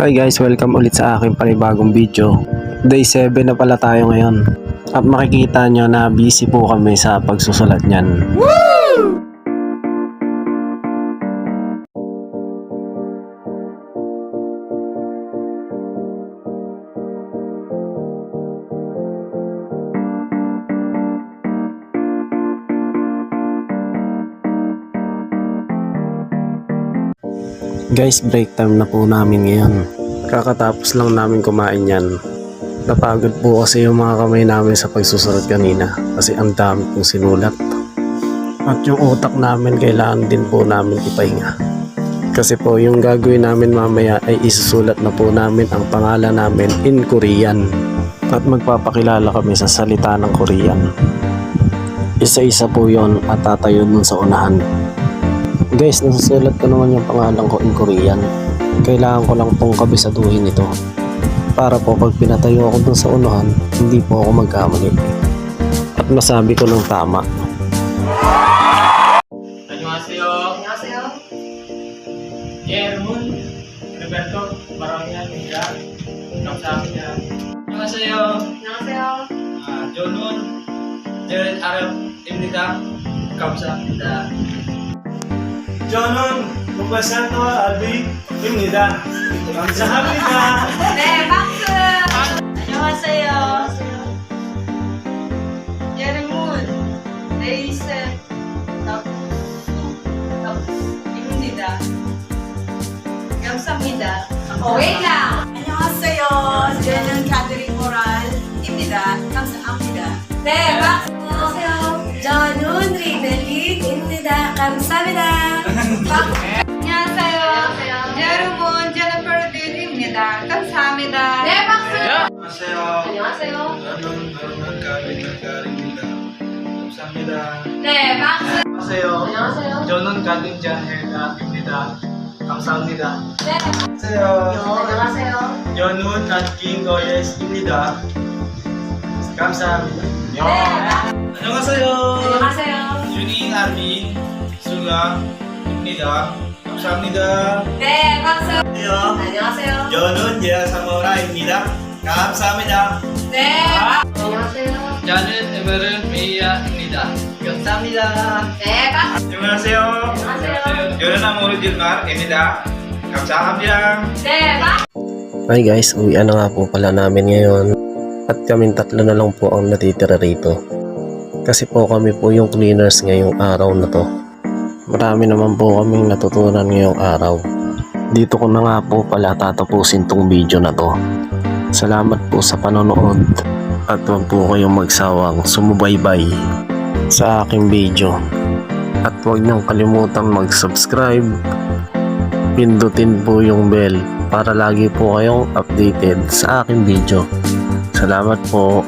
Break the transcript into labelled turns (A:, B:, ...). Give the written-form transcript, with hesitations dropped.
A: Hi guys, welcome ulit sa aking panibagong video. Day 7 na pala tayo ngayon. At makikita nyo na busy po kami sa pagsusulat nyan. Guys, break time na po namin ngayon. Kakatapos lang namin kumain yan. Napagod po kasi yung mga kamay namin sa pagsusulat kanina kasi ang dami pong sinulat. At yung utak namin kailangan din po namin ipahinga. Kasi po yung gagawin namin mamaya ay isusulat na po namin ang pangalan namin in Korean. At magpapakilala kami sa salita ng Korean. Isa-isa po yon at tatayo dun sa unahan. Guys, nasusulat ko naman yung pangalan ko in Korean. Kailangan ko lang pong kabisaduhin ito. Para po pag pinatayo ako dun sa unahan, hindi po ako magkamali. At masabi ko ng tama.
B: 안녕하세요.
C: 안녕하세요.
B: 여러분, Roberto Barangyan입니다. 감사합니다. 안녕하세요.
C: 안녕하세요.
B: 저는 제렌 아랍입니다. 감사합니다.
D: 저는 루카산토 알비입니다. 감사합니다.
C: 네, 박수. 안녕하세요. 여러분, 레이스 입니다. 감사합니다. wait lang.
E: 안녕하세요. 저는 카드리 모랄입니다. 감사합니다.
C: 네, 박수. 안녕하세요.
E: 저는 리델리입니다. 감사합니다.
C: 안녕하세요. 여러분, 제니퍼 딜입니다. 감사합니다. 네, 박수.
D: 안녕하세요.
C: 안녕하세요.
D: 저는 노르만 가비입니다. 감사합니다.
C: 네, 박수.
D: 안녕하세요.
C: 안녕하세요.
D: 저는 가든자헬입니다. 감사합니다.
C: 네.
D: 안녕하세요.
C: 안녕하세요.
D: 저는 갓킹거예스입니다. 감사합니다.
C: 네, 박수.
D: 안녕하세요.
C: 안녕하세요.
D: 유닝 아민 수가입니다. 감사합니다.
C: 네, 박수.
D: 안녕하세요.
C: 안녕하세요.
D: 저는 예사모라입니다. 감사합니다.
C: 네. 안녕하세요.
B: 저는 에메른 메이야입니다. 감사합니다.
C: 네, 박수.
D: 안녕하세요.
C: 안녕하세요.
D: 저는 아모르 질mar입니다. 감사합니다.
C: 네, 박수.
A: Hi guys, uwian na nga po pala namin ngayon. At kaming tatlo na lang po ang natitira rito. Kasi po kami po yung cleaners ngayong araw na to. Marami naman po kaming natutunan ngayong araw. Dito ko na nga po pala tatapusin tong video na to. Salamat po sa panonood. At huwag po kayong magsawang sumubaybay sa aking video. At huwag niyong kalimutan mag-subscribe. Pindutin po yung bell para lagi po kayong updated sa aking video. Salamat po.